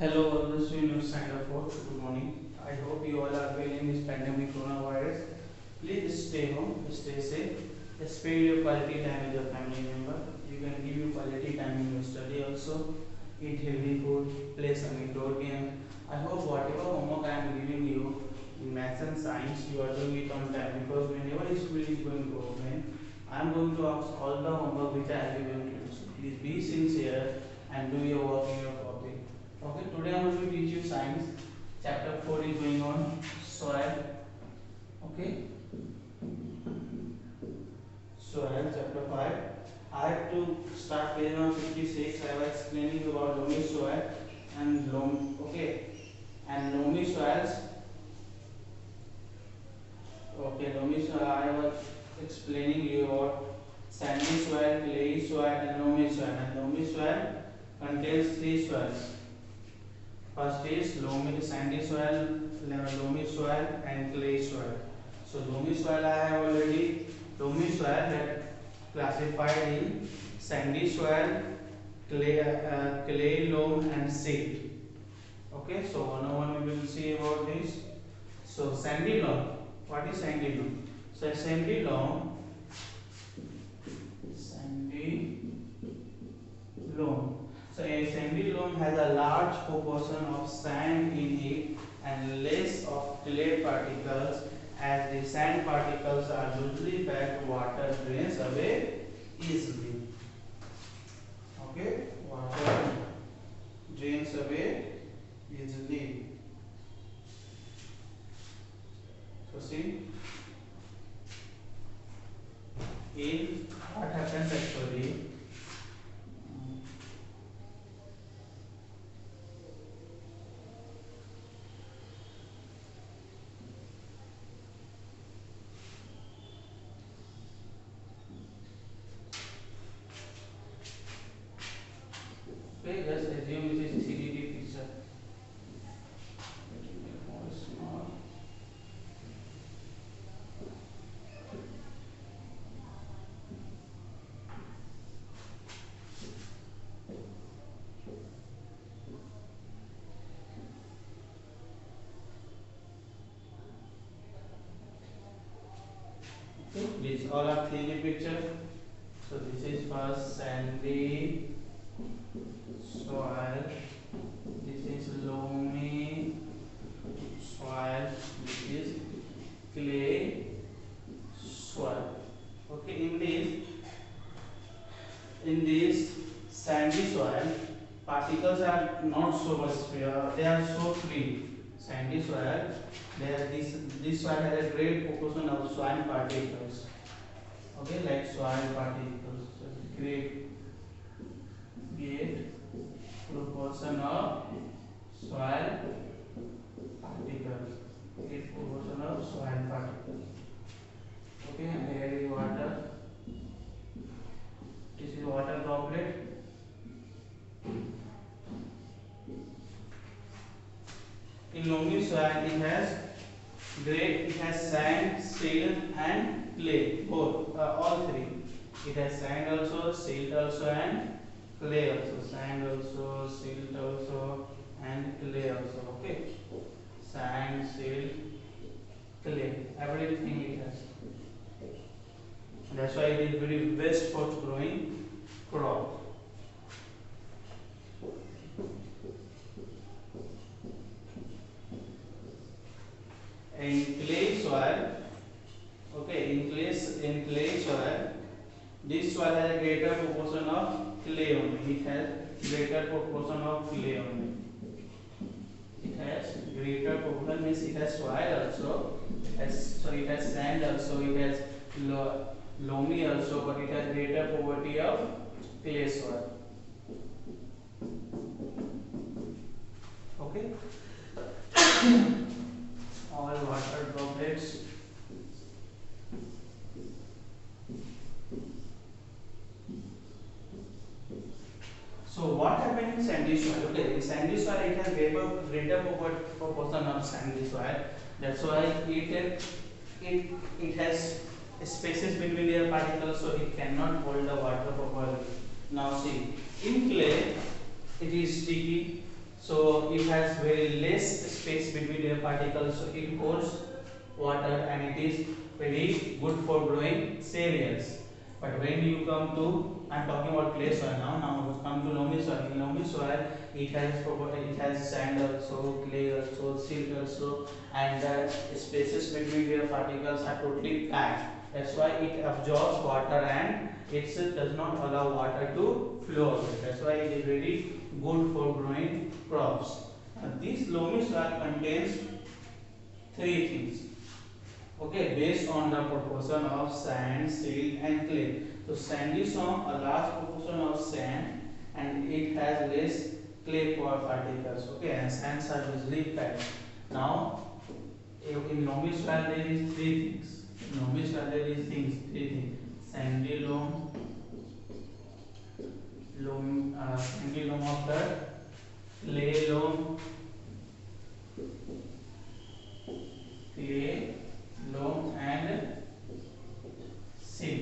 Hello, all the students signed up for good morning. I hope you all are well in this pandemic coronavirus. Please stay home, stay safe, spend your quality time with your family member. You can give your quality time in your study also. Eat healthy food, play some indoor game. I hope whatever homework I am giving you in maths and science, you are doing it on time because whenever school is going to open, I am going to ask all the homework which I have given to you. So please be sincere and do your work in your copy. Okay, today I am going to teach you science. Chapter 4 is going on soil. Okay, soil chapter 5. I have to start page number 56. I was explaining about loamy soil and loam. Okay, and loamy soils. Okay, loamy soil. I was explaining you about sandy soil, clay soil, and loamy soil. And loamy soil contains three soils. First is loamy, sandy soil, loamy soil, and clay soil. So loamy soil I have already loamy soil that classified in sandy soil, clay, loam, and silt. Okay, so one on one we will see about this. So sandy loam. What is sandy loam? So sandy loam So a sandy loam has a large proportion of sand in it and less of clay particles. As the sand particles are loosely packed, water drains away easily. Okay, water drains away easily. So see, in what happens actually. Okay, let's assume this is a CDD picture. Small. Okay, please all are 3D picture. So this is first sandy soil. This is loamy soil. This is clay soil. Okay, in this sandy soil, particles are not so much. They are so free. Sandy soil, this soil has a great proportion of soil particles. Okay, like soil particles. So great proportion of soil particles. Great proportion of soil particles. Okay, and here is water. This is water droplet. In loamy soil, it has sand, silt, and clay. Both, all three. It has sand also, silt also, and clay also. Sand also, silt also, and clay also. Okay. Sand, silt, clay. Everything it has. That's why it is very best for growing crop. In clay soil, okay, in clay soil, this soil has a greater proportion of clay only. It has greater proportion of clay only. It has greater proportion means it has soil also. It has sand also. It has loamy also, but it has greater property of clay soil. Okay. All water droplets. So what happens in sandy soil? Okay, in sandy soil it has greater proportion of sandy soil. That's why it has spaces between their particles, so it cannot hold the water properly. Now see, in clay it is sticky, So it has very less space between the particles, so it holds water and it is very good for growing cereals. But when you come to, I'm talking about clay soil now. Now come to loamy soil. In loamy soil, it has sand also, clay also, silt also, and the spaces between the particles are totally packed. That's why it absorbs water and it does not allow water to flow away. That's why it is very good for growing crops. This loamy soil contains three things. Okay, based on the proportion of sand, silt, and clay. So sandy soil, a large proportion of sand, and it has less clay particles. Okay, and sands are usually packed. Now, in loamy soil there is three things. In loamy soil there is three things: sandy sandy loam of the clay loam, and silt.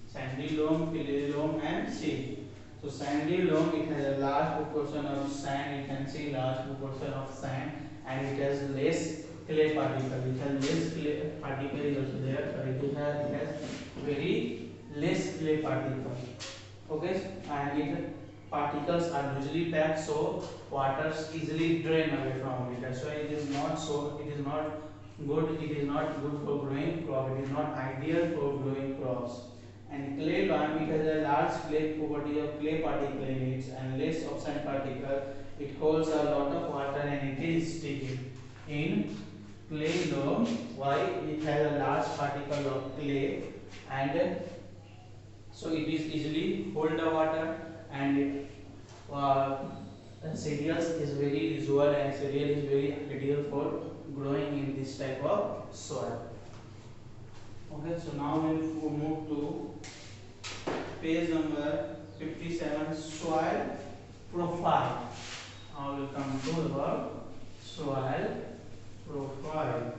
Sandy loam, clay loam, and silt. So sandy loam, it has a large proportion of sand. You can see large proportion of sand, and it has less clay particle. It has less clay particle is also there, but it has very less clay particle. Okay, and it particles are usually packed, so water easily drain away from it. That's why it is not so. It is not good. It is not good for growing crop. It is not ideal for growing crops. And clay loam, it has a large clay property of clay particle in it and less of sand particle. It holds a lot of water and it is sticky. In clay loam, why it has a large particle of clay, and so it is easily hold the water, and cereals is very usual, and cereal is very ideal for growing in this type of soil. Okay, so now we'll move to page number 57, soil profile. Now we'll come to about soil profile.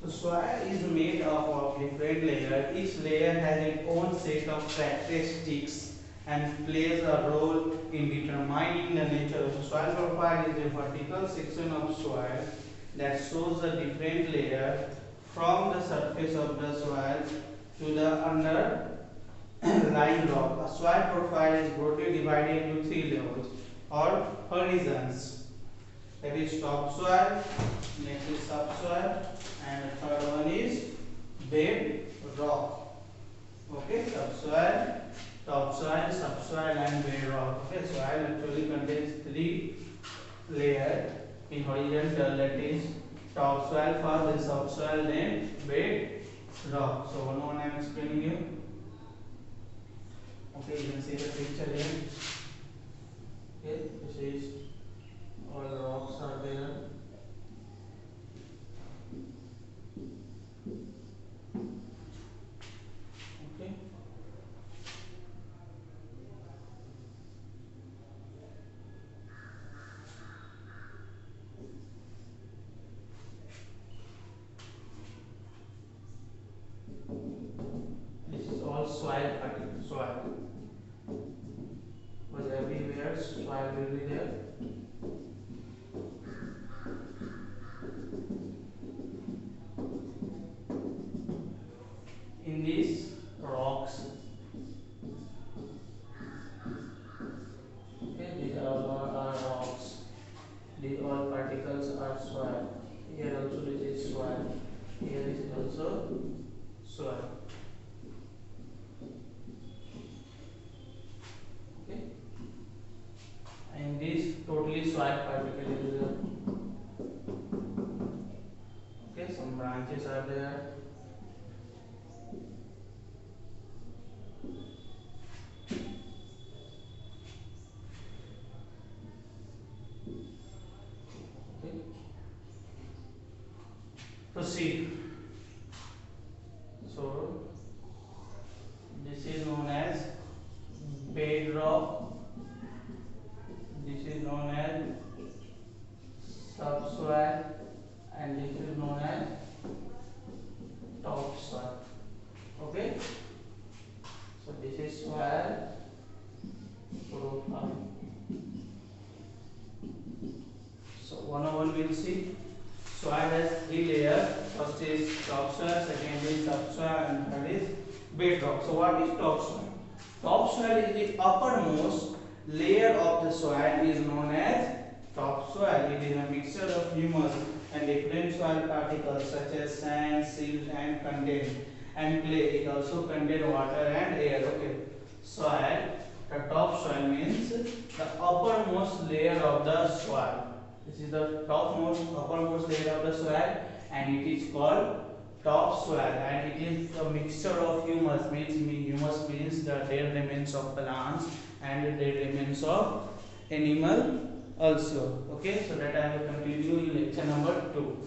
Soil is made up of different layers. Each layer has its own set of characteristics and plays a role in determining the nature of the soil. Profile is a vertical section of soil that shows the different layers from the surface of the soil to the underlying rock. A soil profile is broadly divided into three levels or horizons. That is topsoil, next is subsoil, and the third one is bed rock. Okay, topsoil, subsoil, and bed rock. Okay, soil actually contains three layers in horizontal, that is topsoil first, then subsoil, then bed rock. So one I am explaining you. Okay, you can see the picture here. Okay, this is all rocks are there. Okay. This is all soil particle, soil. Because everywhere soil will be there. In these rocks, okay, these are all are rocks. These all particles are soil. Here also this is soil. Here is also soil. Okay, and this totally soil particle is there. Okay, some branches are there. subsoil and third is bedrock. So what is topsoil? Topsoil is the uppermost layer of the soil is known as topsoil. It is a mixture of humus and different soil particles such as sand, silt and clay. It also contains water and air. Okay. Soil, the topsoil means the uppermost layer of the soil. This is the uppermost layer of the soil and it is called topsoil, and it is a mixture of humus. Humus means the dead remains of plants and the dead remains of animal also. Okay, so that I will continue in lecture number 2.